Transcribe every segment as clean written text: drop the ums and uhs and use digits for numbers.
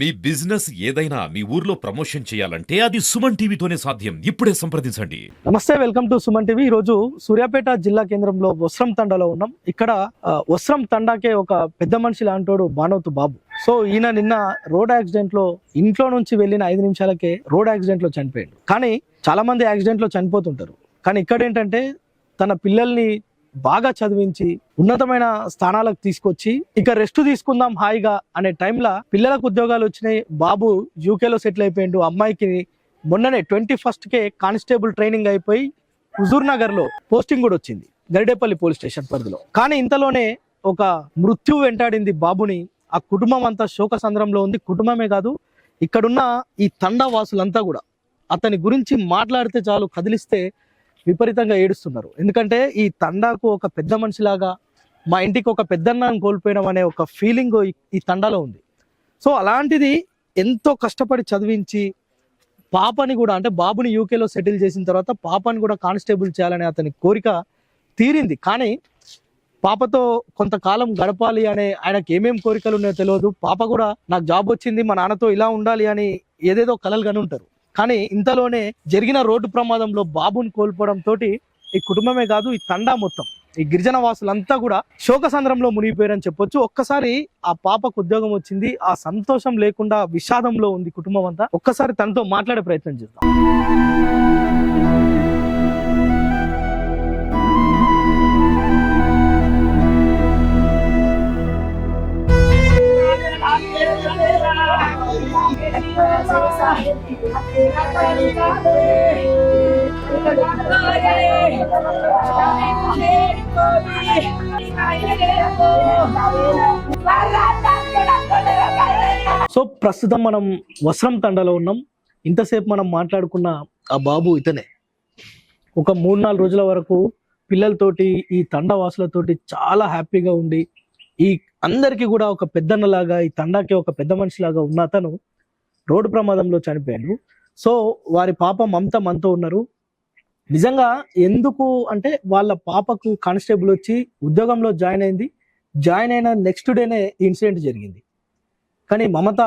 మీ business ఏదైనా మీ ఊర్లో promotion చేయాలంటే అది సుమన్ టీవీతోనే సాధ్యం. ఇప్పుడే సంప్రదించండి. నమస్తే, వెల్కమ్ టు సుమన్ టీవీ. ఈరోజు సూర్యాపేట జిల్లా కేంద్రంలో వస్త్రం తండాలో ఉన్నాం. ఇక్కడ వస్త్రం తండాకే ఒక పెద్ద మనిషి లాంటోడు బానోతు బాబు. సో ఈయన నిన్న రోడ్ యాక్సిడెంట్ లో ఇంట్లో నుంచి వెళ్ళిన 5 నిమిషాలకే రోడ్ యాక్సిడెంట్ లో చనిపోయాడు. కానీ చాలా మంది యాక్సిడెంట్ లో చనిపోతుంటారు. కానీ ఇక్కడ ఏంటంటే తన పిల్లల్ని బాగా చదివించి ఉన్నతమైన స్థానాలకు తీసుకొచ్చి ఇక రెస్ట్ తీసుకుందాం హాయిగా అనే టైంలో పిల్లలకు ఉద్యోగాలు వచ్చినాయి. బాబు యూకేలో సెటిల్ అయిపోయిండు. అమ్మాయికి మొన్ననే 21కే కానిస్టేబుల్ ట్రైనింగ్ అయిపోయి హుజూర్ నగర్ లో పోస్టింగ్ కూడా వచ్చింది, గరిడేపల్లి పోలీస్ స్టేషన్ పరిధిలో. కానీ ఇంతలోనే ఒక మృత్యు వెంటాడింది బాబుని. ఆ కుటుంబం అంతా శోకసంద్రంలో ఉంది. కుటుంబమే కాదు, ఇక్కడున్న ఈ తండా వాసులంతా కూడా అతని గురించి మాట్లాడితే చాలు కదిలిస్తే విపరీతంగా ఏడుస్తున్నారు. ఎందుకంటే ఈ తండాకు ఒక పెద్ద మనిషిలాగా, మా ఇంటికి ఒక పెద్దన్నాన్ని కోల్పోయినాం అనే ఒక ఫీలింగ్ ఈ తండాలో ఉంది. సో అలాంటిది ఎంతో కష్టపడి చదివించి పాపని కూడా, అంటే బాబుని యూకేలో సెటిల్ చేసిన తర్వాత పాపని కూడా కానిస్టేబుల్ చేయాలనే అతని కోరిక తీరింది. కానీ పాపతో కొంతకాలం గడపాలి అనే ఆయనకి ఏమేం కోరికలు ఉన్నాయో తెలియదు. పాప కూడా నాకు జాబ్ వచ్చింది, మా నాన్నతో ఇలా ఉండాలి అని ఏదేదో కలలు కని ఉంటారు. కానీ ఇంతలోనే జరిగిన రోడ్డు ప్రమాదంలో బాబుని కోల్పోవడం తోటి ఈ కుటుంబమే కాదు, ఈ తండా మొత్తం, ఈ గిరిజన వాసులంతా కూడా శోకసంద్రంలో మునిగిపోయారని చెప్పొచ్చు. ఒక్కసారి ఆ పాపకు ఉద్యోగం వచ్చింది, ఆ సంతోషం లేకుండా విషాదంలో ఉంది కుటుంబం అంతా. ఒక్కసారి తనతో మాట్లాడే ప్రయత్నం చేద్దాం. సో ప్రస్తుతం మనం వస్త్రం తండాలో ఉన్నాం. ఇంతసేపు మనం మాట్లాడుకున్న ఆ బాబు ఇతనే. ఒక 3-4 రోజుల వరకు పిల్లలతోటి, ఈ తండా వాసులతోటి చాలా హ్యాపీగా ఉండి ఈ అందరికీ కూడా ఒక పెద్దన్నలాగా, ఈ తండాకి ఒక పెద్ద మనిషిలాగా ఉన్న అతను రోడ్డు ప్రమాదంలో చనిపోయాడు. సో వారి పాప మమత మనతో ఉన్నారు. నిజంగా ఎందుకు అంటే వాళ్ళ పాపకు కానిస్టేబుల్ వచ్చి ఉద్యోగంలో జాయిన్ అయింది. జాయిన్ అయిన నెక్స్ట్ డేనే ఇన్సిడెంట్ జరిగింది. కానీ మమత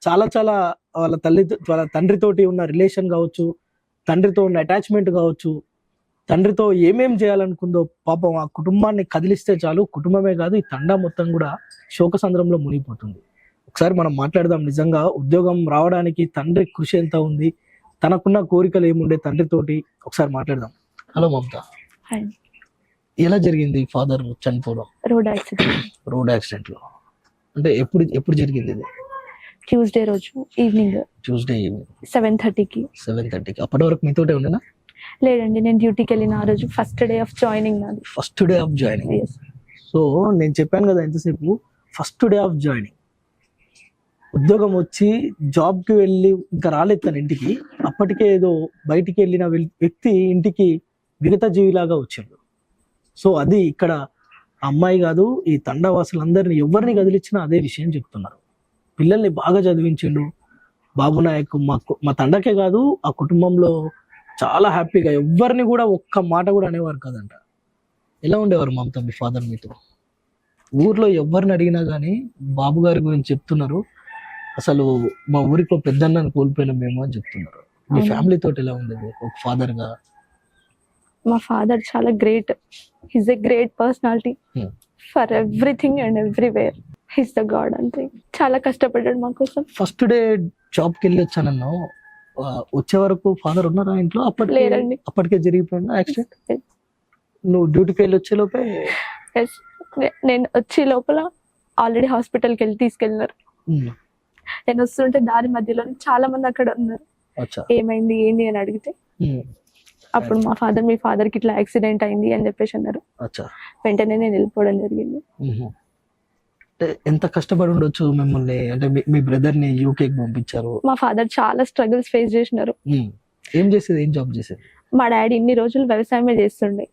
చాలా వాళ్ళ తండ్రితోటి ఉన్న రిలేషన్ కావచ్చు, తండ్రితో ఉన్న అటాచ్మెంట్ కావచ్చు, తండ్రితో ఏమేం చేయాలనుకుందో పాపం ఆ కుటుంబాన్ని కదిలిస్తే చాలు, కుటుంబమే కాదు ఈ తండా మొత్తం కూడా శోకసంద్రంలో మునిగిపోతుంది. ఒకసారి మనం మాట్లాడదాం. నిజంగా ఉద్యోగం రావడానికి తండ్రి కృషి ఎంత ఉంది, తనకున్న కోరికలు ఏముండే తండ్రితోటి ఒకసారి మాట్లాడదాం. హలో మమత, ఎలా జరిగింది ఫాదర్ చనిపోవడం? రోడ్ యాక్సిడెంట్ లో అంటే ఎప్పుడు జరిగింది ఇది? ట్యూస్డే రోజు ఈవినింగ్. Tuesday evening 7:30కి. అప్పటి వరకు మీతోటే ఉండేనా? లేదండి, నేను డ్యూటీకి వెళ్ళిన ఆ రోజు ఫస్ట్ డే ఆఫ్ జాయినింగ్ నాది. First day of joining. So నేను చెప్పాను కదా ఇంతసేపు, ఫస్ట్ డే ఆఫ్ జాయినింగ్. ఉద్యోగం వచ్చి జాబ్కి వెళ్ళి ఇంకా రాలేదు తన ఇంటికి. అప్పటికే ఏదో బయటికి వెళ్ళిన వ్యక్తి ఇంటికి మిగతా జీవిలాగా వచ్చిండు. సో అది ఇక్కడ అమ్మాయి కాదు, ఈ తండావాసులందరినీ ఎవరిని కదిలిచ్చినా అదే విషయం చెప్తున్నారు. పిల్లల్ని బాగా చదివించిండు బాబు నాయక్. మా తండకే కాదు, ఆ కుటుంబంలో చాలా హ్యాపీగా, ఎవరిని కూడా ఒక్క మాట కూడా అనేవారు కాదంట. ఎలా ఉండేవారు మమత మీ ఫాదర్ మీతో? ఊర్లో ఎవరిని అడిగినా కానీ బాబు గారి గురించి చెప్తున్నారు. అసలు మా ఊరికి ఒక పెద్దన్నని కోల్పోయినా మేము అని చెప్తున్నారు. మీ ఫ్యామిలీ తోటి ఎలా ఉండేది ఒక ఫాదర్ గా? మా ఫాదర్ చాలా great. He's a great personality for everything and everywhere. He's the God అంతే. చాలా కష్టపడ్డాడు మా కోసం. ఫస్ట్ డే జాబ్కి వెళ్ళి వచ్చానన్నా, వచ్చే వరకు ఫాదర్ ఉన్నారా ఇంట్లో? లేరండి, అప్పటికే జరిగిపోయింది యాక్సిడెంట్. నువ్వు డ్యూటీకి వెళ్ళి వచ్చే లోపే? నేను వచ్చే లోపల ఆల్రెడీ హాస్పిటల్కి వెళ్ళి తీసుకెళ్ళినారు. నేను వస్తుంటే దారి మధ్యలో చాలా మంది అక్కడ ఉన్నారు. ఏమైంది ఏంది అని అడిగితే అప్పుడు మీ ఫాదర్ కి ఇట్లా యాక్సిడెంట్ అయింది అని చెప్పేసి అన్నారు. వెంటనే నేను వెళ్ళిపోవడం జరిగింది. ఎంత కష్టపడి ఉండొచ్చు మిమ్మల్ని, అంటే మీ బ్రదర్ ని యూకేకి పంపించారు. మా ఫాదర్ చాలా స్ట్రగుల్స్ ఫేస్ చేసినారు. ఏం జాబ్ చేసేది? మా డాడీ ఇన్ని రోజులు వ్యవసాయమే చేస్తుండే.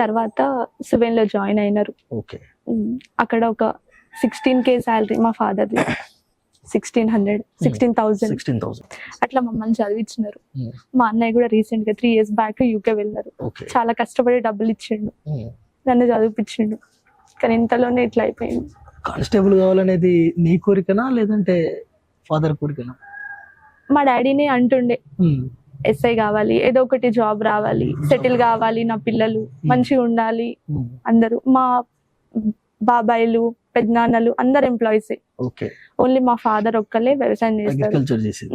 తర్వాత సువెన్ లో జాయిన్ అయినారు. అక్కడ ఒక 16K శాలరీ మా ఫాదర్. 16,000 అట్లా మమ్మల్ని చదివించినారు. మా అన్నయ్య కూడా రీసెంట్ గా 3 years బ్యాక్ యూకే వెళ్ళారు. చాలా కష్టపడి డబ్బులు ఇచ్చిండు, నన్ను చదివిపించిండు. కానీ ఇంతలోనే ఇట్లా అయిపోయింది. కానిస్టేబుల్ కావాలనేది నీ కోరికనా లేదంటే ఫాదర్ కోరికనా? మా డాడీనే అంటుండే ఎస్ఐ కావాలి, ఏదో ఒకటి జాబ్ రావాలి, సెటిల్ కావాలి, నా పిల్లలు మంచిగా ఉండాలి, అందరూ మా బాబాయిలు పెద్దనాన్నలు అందరు ఎంప్లాయీస్. ఓకే. ఓన్లీ మా ఫాదర్ ఒక్కలే వ్యవసాయం చేస్తారు. అగ్రికల్చర్ చేసేది.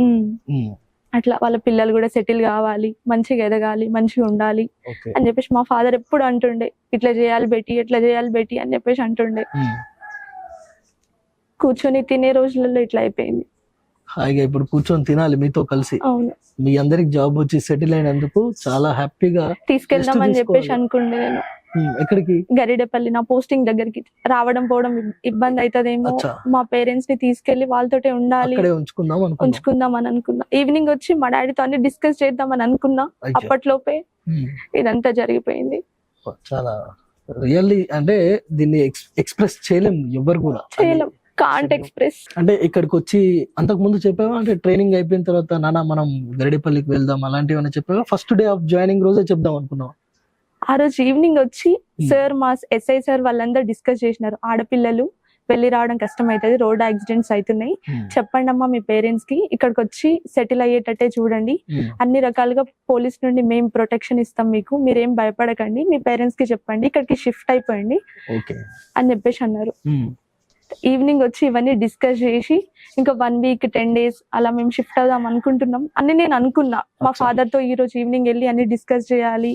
అట్లా వాళ్ళ పిల్లలు కూడా సెటిల్ కావాలి, మంచిగా ఎదగాలి, మంచిగా ఉండాలి ఓకే. అని చెప్పేసి మా ఫాదర్ ఎప్పుడు అంటుండే, ఇట్లా చేయాలి బెట్టి, ఎట్లా చేయాలి బెట్టి అని చెప్పేసి అంటుండే. కూర్చొని తినే రోజులలో ఇట్లా అయిపోయింది. హాయిగా ఇప్పుడు కూర్చొని తినాలి మీతో కలిసి. అవును, మీ అందరికి జాబ్ వచ్చి సెటిల్ అయినందుకు చాలా హ్యాపీగా తీసుకెళ్దాం అని చెప్పేసి అనుకుండే నేను. ఎక్కడికి? గరిడేపల్లి, నా పోస్టింగ్ దగ్గరికి. రావడం పోవడం ఇబ్బంది అవుతుందేమో, అచ్చా. మా పేరెంట్స్ ని తీసుకెళ్లి వాళ్ళతోటే ఉండాలి, అక్కడే ఉంచుకుందాం అని అనుకున్నా. ఈవినింగ్ వచ్చి మా డాడీతో అన్ని డిస్కస్ చేద్దామని అనుకున్నా. అయ్యో. అప్పట్లోపే ఇదంతా జరిగిపోయింది. చాలా రియల్లీ అంటే దీన్ని ఎక్స్ప్రెస్ చేయలేం ఎవరు కూడా. చేయలేం, కాంట్ ఎక్స్ప్రెస్. అంటే ఇక్కడికి వచ్చి అంతకు ముందు చెప్పావా? అంటే ట్రైనింగ్ అయిపోయిన తర్వాత నాన్న మనం గరిడేపల్లికి వెళ్దాం అలాంటివి అని చెప్పావా? ఫస్ట్ డే ఆఫ్ జాయినింగ్ రోజే చెప్దాం అనుకున్నావు? ఆ రోజు ఈవినింగ్ వచ్చి సార్, మా ఎస్ఐ సార్ వాళ్ళందరూ డిస్కస్ చేసినారు. ఆడపిల్లలు వెళ్ళి రావడం కష్టం అవుతుంది, రోడ్ యాక్సిడెంట్స్ అవుతున్నాయి, చెప్పండి అమ్మా మీ పేరెంట్స్ కి, ఇక్కడికి వచ్చి సెటిల్ అయ్యేటట్టే చూడండి, అన్ని రకాలుగా పోలీస్ నుండి మేము ప్రొటెక్షన్ ఇస్తాం మీకు, మీరేం భయపడకండి, మీ పేరెంట్స్ కి చెప్పండి, ఇక్కడికి షిఫ్ట్ అయిపోయింది అని చెప్పేసి అన్నారు. ఈవినింగ్ వచ్చి ఇవన్నీ డిస్కస్ చేసి ఇంకా 1 week 10 days అలా మేము షిఫ్ట్ అవుదాం అనుకుంటున్నాం అని నేను అనుకున్నా. మా ఫాదర్ తో ఈ రోజు ఈవినింగ్ వెళ్ళి అన్ని డిస్కస్ చేయాలి,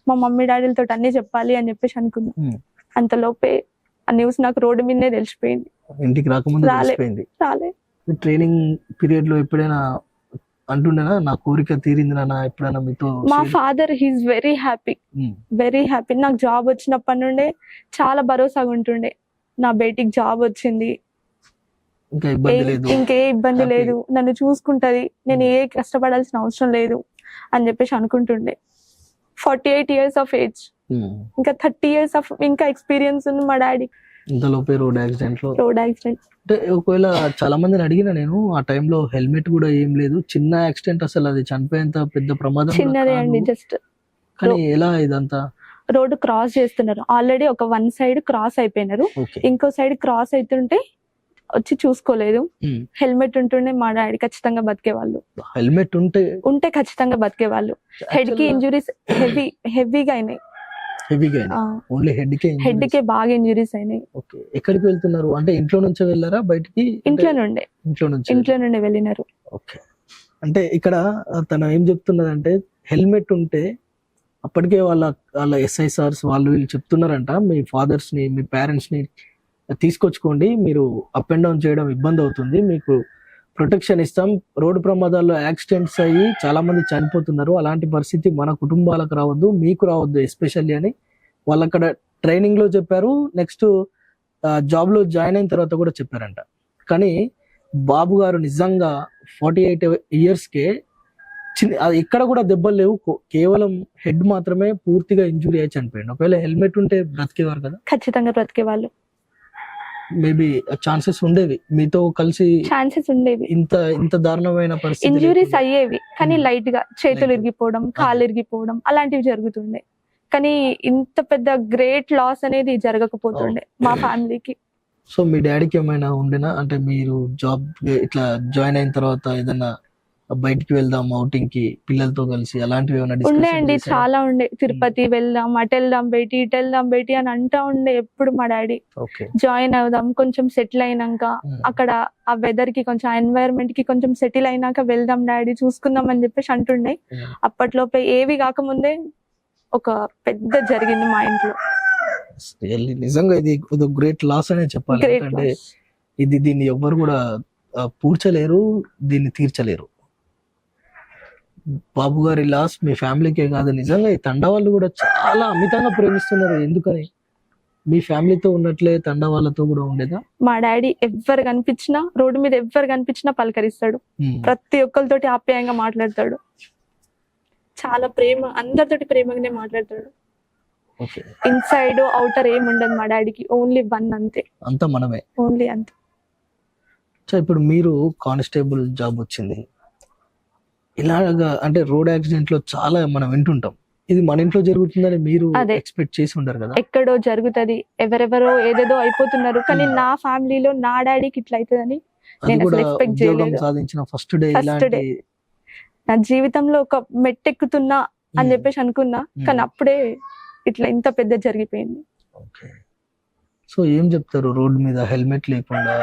మా మమ్మీ డాడీలతో అన్ని చెప్పాలి అని చెప్పేసి అనుకున్నా. అంతలోపే ఆ న్యూస్ నాకు రోడ్డు మీదనే తెలిసిపోయింది. ఇంటికి రాకముందు తెలిసిపోయింది. రాలే. ట్రైనింగ్ పీరియడ్ లో ఎప్పుడైనా అంటుండేనా నా కోరిక తీరింది నాన్న ఎప్పుడైనా మీతో? మా father he's very happy, very happy. నాకు జాబ్ వచ్చినప్పటి నుండే చాలా భరోసాగా ఉంటుండే, నా బేటికి జాబ్ వచ్చింది, ఇంకే ఇబ్బంది లేదు, నన్ను చూసుకుంటది, నేను ఏ కష్టపడాల్సిన అవసరం లేదు అని చెప్పేసి అనుకుంటుండే. 48 years of age, ఇంకా 30 years of ఇంకా ఎక్స్పీరియన్స్ ఉంది మా డాడీ. ఇంతలోపే road accident. అంటే ఒకవేళ చాలా మందిని అడిగిన నేను, ఆ టైంలో హెల్మెట్ కూడా ఏం లేదు, చిన్న యాక్సిడెంట్, అసలు అది చనిపోయేంత పెద్ద ప్రమాదం చిన్నదే అండి, జస్ట్. కానీ ఎలా ఇదంతా? రోడ్డు క్రాస్ చేస్తున్నారు, ఆల్రెడీ ఒక 1 side క్రాస్ అయిపోయినారు, ఇంకో సైడ్ క్రాస్ అవుతుంటే వచ్చి చూసుకోలేదు. హెల్మెట్ ఉంటుండే మా డాడీ ఖచ్చితంగా బతికేవాళ్ళు. హెల్మెట్ ఉంటే ఖచ్చితంగా బతికేవాళ్ళు. హెడ్ కి ఇంజురీస్ హెవీగా అయినాయి. ఓన్లీ హెడ్ కే బాగా ఇంజురీస్ అయినాయి. ఎక్కడికి వెళ్తున్నారు అంటే ఇంట్లో నుంచి వెళ్ళారా బయటికి? ఇంట్లో నుండే వెళ్ళినారు. ఓకే. అంటే ఇక్కడ తను ఏం చెప్తున్నదంటే హెల్మెట్ ఉంటే అప్పటికే వాళ్ళ SISRs వాళ్ళు వీళ్ళు చెప్తున్నారంట, మీ ఫాదర్స్ ని మీ పేరెంట్స్ ని తీసుకొచ్చుకోండి, మీరు అప్ అండ్ డౌన్ చేయడం ఇబ్బంది అవుతుంది, మీకు ప్రొటెక్షన్ ఇస్తాం, రోడ్డు ప్రమాదాల్లో యాక్సిడెంట్స్ అయ్యి చాలా మంది చనిపోతున్నారు, అలాంటి పరిస్థితి మన కుటుంబాలకు రావద్దు, మీకు రావద్దు ఎస్పెషల్లీ అని వాళ్ళు అక్కడ ట్రైనింగ్ లో చెప్పారు. నెక్స్ట్ జాబ్ లో జాయిన్ అయిన తర్వాత కూడా చెప్పారంట. కానీ బాబు గారు నిజంగా 48 yearsకే ఇక్కడ కూడా దెబ్బలు లేవు, కేవలం హెడ్ మాత్రమే పూర్తిగా ఇంజురీ అయి చనిపోయింది. ఒకవేళ హెల్మెట్ ఉంటే బ్రతికేవారు కదా? ఖచ్చితంగా బ్రతికేవాళ్ళు. మేబీ ఛాన్సెస్ ఉండేవి, మీతో కలిసి ఛాన్సెస్ ఉండేవి. ఇంత దారుణమైన పరిస్థితి, ఇంజురీస్ అయ్యేవి కానీ లైట్ గా, చేతులు ఇరిగిపోవడం, కాళ్ళు ఇరిగిపోవడం అలాంటివి జరుగుతుండే. కానీ ఇంత పెద్ద గ్రేట్ లాస్ అనేది జరగకపోతుండే మా ఫ్యామిలీకి. సో మీ డాడీకి ఏమైనా ఉండేనా? అంటే మీరు జాబ్ ఇట్లా జాయిన్ అయిన తర్వాత ఏదైనా బయటికి వెళ్దాం అవుటింగ్ కి పిల్లలతో కలిసి అలాంటివి ఏమైనా? ఉండే అండి, చాలా ఉండే. తిరుపతి వెళ్దాం, అటు వెళ్దాం బేటి, ఇటు వెళ్దాం బేటి అని అంటా ఉండే ఎప్పుడు మా డాడీ. జాయిన్ అవుదాం, కొంచెం సెటిల్ అయినాక అక్కడ ఆ వెదర్ కి కొంచెం ఎన్వైరన్మెంట్ కి కొంచెం సెటిల్ అయినాక వెళ్దాం డాడీ, చూసుకుందాం అని చెప్పేసి అంటుండే. అప్పట్లోపే ఏవి కాకముందే ఒక పెద్ద జరిగింది మా ఇంట్లో. నిజంగా ఇది గ్రేట్ లాస్ అనే చెప్పాలి. అంటే దీన్ని ఎవ్వరు కూడా పూడ్చలేరు, దీన్ని తీర్చలేరు. బాబు గారి లాస్ మీ ఫ్యామిలీకే కాదు, నిజంగా ఈ తండా వాళ్ళు కూడా చాలా అమితంగా ప్రేమిస్తున్నారు. ఎందుకని? మీ ఫ్యామిలీతో ఉన్నట్లే తండా వాళ్ళతో కూడా ఉండేదా? మా డాడీ ఎవ్వరు కనిపించినా, రోడ్డు మీద ఎవ్వరు కనిపించినా పలకరిస్తాడు, ప్రతి ఒక్కరితోటి ఆప్యాయంగా మాట్లాడతాడు, చాలా ప్రేమ, అందరితోటి ప్రేమగానే మాట్లాడతాడు. ఇన్సైడ్ అవుటర్ ఏం ఉండదు మా డాడీకి, ఓన్లీ 1 అంతే, అంత మనమే, ఓన్లీ అంతే. ఇప్పుడు మీరు కానిస్టేబుల్ జాబ్ వచ్చింది, ఇలాగా అంటే రోడ్ యాక్సిడెంట్ లో చాలా మనం వింటుంటాం, ఇది మన ఇంట్లో జరుగుతుందని మీరు ఎక్స్పెక్ట్ చేసి ఉంటారు కదా? ఎక్కడో జరుగుతుంది, ఎవరెవరో ఏదేదో అయిపోతున్నారు, కానీ నా ఫ్యామిలీలో నా డాడీకి ఇట్లా అవుతుందని అది నేను కూడా అసలు expect ఉద్యోగం చేయలేదు. సాధించిన ఫస్ట్ డే First ఇలాంటి day. నా జీవితంలో ఒక మెట్టెక్కుతున్నా అని చెప్పేసి అనుకున్నా, కానీ అప్పుడే ఇట్లా ఇంత పెద్ద జరిగిపోయింది. ఓకే. సో ఏం చెప్తారు రోడ్ మీద హెల్మెట్ లేకుండా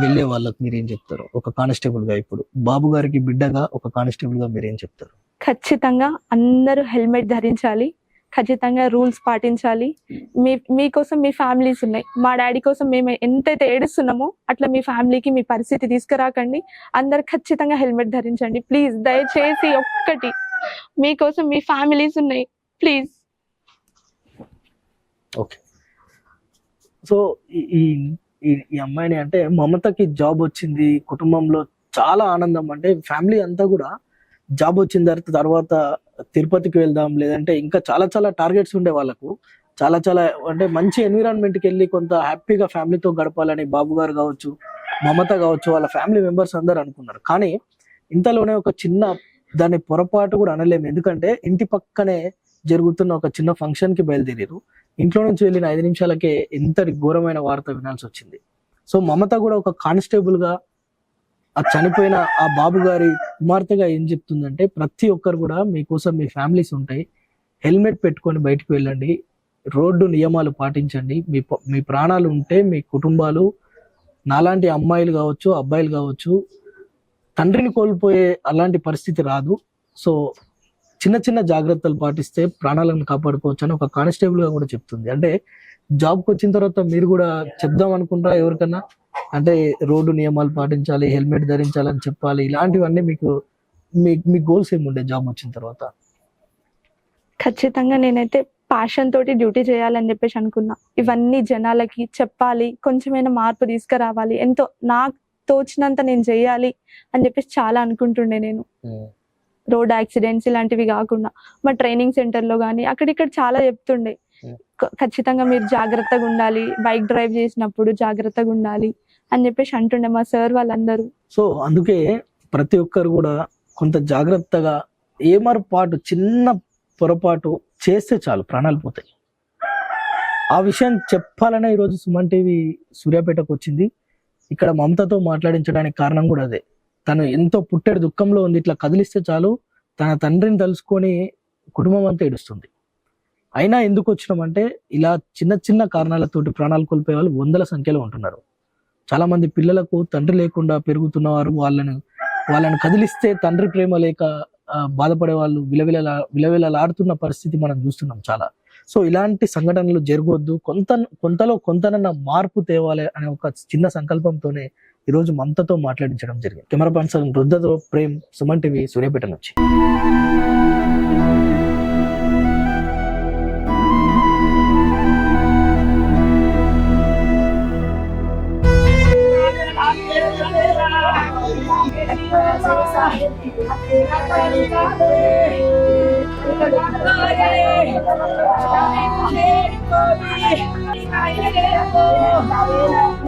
వెళ్ళే వాళ్ళకి మీరు ఏం చెప్తారు? ఒక కానిస్టేబుల్ గా, ఇప్పుడు బాబు గారికి బిడ్డగా ఒక కానిస్టేబుల్ గా మీరు ఏం చెప్తారు? ఖచ్చితంగా అందరూ హెల్మెట్ ధరించాలి, ఖచ్చితంగా రూల్స్ పాటించాలి. మీకోసం మీ ఫ్యామిలీస్ ఉన్నాయి. మా డాడీ కోసం మేము ఎంతైతే ఏడుస్తున్నామో అట్లా మీ ఫ్యామిలీకి మీ పరిస్థితి తీసుకురాకండి. అందరు ఖచ్చితంగా హెల్మెట్ ధరించండి ప్లీజ్. దయచేసి ఒక్కటి, మీకోసం మీ ఫ్యామిలీస్ ఉన్నాయి ప్లీజ్. ఓకే. సో ఈ అమ్మాయిని అంటే మమతకి జాబ్ వచ్చింది, కుటుంబంలో చాలా ఆనందం, అంటే ఫ్యామిలీ అంతా కూడా జాబ్ వచ్చిన తర్వాత తిరుపతికి వెళ్దాం, లేదంటే ఇంకా చాలా చాలా టార్గెట్స్ ఉండే వాళ్ళకు, చాలా చాలా అంటే మంచి ఎన్విరాన్మెంట్కి వెళ్ళి కొంత హ్యాపీగా ఫ్యామిలీతో గడపాలని బాబు గారు కావచ్చు, మమత కావచ్చు, వాళ్ళ ఫ్యామిలీ మెంబర్స్ అందరు అనుకున్నారు. కానీ ఇంతలోనే ఒక చిన్న, దాని పొరపాటు కూడా అనలేము, ఎందుకంటే ఇంటి పక్కనే జరుగుతున్న ఒక చిన్న ఫంక్షన్ కి బయలుదేరారు. ఇంట్లో నుంచి వెళ్ళిన 5 నిమిషాలకే ఎంతటి ఘోరమైన వార్త వినాల్సి వచ్చింది. సో మమత కూడా ఒక కానిస్టేబుల్ గా ఆ చనిపోయిన ఆ బాబు గారి కుమార్తెగా ఏం చెప్తుందంటే, ప్రతి ఒక్కరు కూడా మీకోసం మీ ఫ్యామిలీస్ ఉంటాయి, హెల్మెట్ పెట్టుకొని బయటకు వెళ్ళండి, రోడ్డు నియమాలు పాటించండి, మీ ప్రాణాలు ఉంటే మీ కుటుంబాలు, నాలాంటి అమ్మాయిలు కావచ్చు అబ్బాయిలు కావచ్చు, తండ్రిని కోల్పోయే అలాంటి పరిస్థితి రాదు. సో చిన్న చిన్న జాగ్రత్తలు పాటిస్తే ప్రాణాలను కాపాడుకోవచ్చు అని ఒక కానిస్టేబుల్ గా కూడా చెప్తుంది. అంటే జాబ్కి వచ్చిన తర్వాత మీరు కూడా చెప్దాం అనుకుంటారా ఎవరికన్నా, అంటే రోడ్డు నియమాలు పాటించాలి, హెల్మెట్ ధరించాలని చెప్పాలి, ఇలాంటివన్నీ మీ గోల్స్ ఏముండే జాబ్ వచ్చిన తర్వాత? ఖచ్చితంగా నేనైతే ప్యాషన్ తోటి డ్యూటీ చేయాలని చెప్పేసి అనుకున్నా. ఇవన్నీ జనాలకి చెప్పాలి, కొంచెమైనా మార్పు తీసుకురావాలి, ఎంతో నాకు తోచినంత నేను చేయాలి అని చెప్పేసి చాలా అనుకుంటుండే నేను. రోడ్ యాక్సిడెంట్స్ ఇలాంటివి కాకుండా మా ట్రైనింగ్ సెంటర్ లో కానీ అక్కడిక్కడ చాలా చెప్తుండే, ఖచ్చితంగా మీరు జాగ్రత్తగా ఉండాలి, బైక్ డ్రైవ్ చేసినప్పుడు జాగ్రత్తగా ఉండాలి అని చెప్పేసి అంటుండే మా సార్ వాళ్ళందరూ. సో అందుకే ప్రతి ఒక్కరు కూడా కొంత జాగ్రత్తగా, ఏమరపాటు చిన్న పొరపాటు చేస్తే చాలు ప్రాణాలు పోతాయి. ఆ విషయం చెప్పాలనే ఈరోజు సుమన్ టీవీ సూర్యాపేటకు వచ్చింది. ఇక్కడ మమతతో మాట్లాడించడానికి కారణం కూడా అదే. తను ఎంతో పుట్టెడు దుఃఖంలో ఉంది, ఇట్లా కదిలిస్తే చాలు తన తండ్రిని తలుసుకొని కుటుంబం అంతా ఏడుస్తుంది. అయినా ఎందుకు వచ్చినామంటే, ఇలా చిన్న చిన్న కారణాలతోటి ప్రాణాలు కోల్పోయే వాళ్ళు 100ల సంఖ్యలో ఉంటున్నారు. చాలా మంది పిల్లలకు తండ్రి లేకుండా పెరుగుతున్నవారు, వాళ్ళని కదిలిస్తే తండ్రి ప్రేమ లేక బాధపడే వాళ్ళు విలవిలలాడుతున్న పరిస్థితి మనం చూస్తున్నాం చాలా. సో ఇలాంటి సంఘటనలు జరగవద్దు, కొంతలో కొంతనన్న మార్పు తేవాలి అనే ఒక చిన్న సంకల్పంతోనే ఈరోజు మమతతో మాట్లాడించడం జరిగింది. కెమెరా పర్సన్ వృద్ధతో ప్రేమ్, సుమన్ టీవీ సూర్యాపేట నుంచి. Thank you.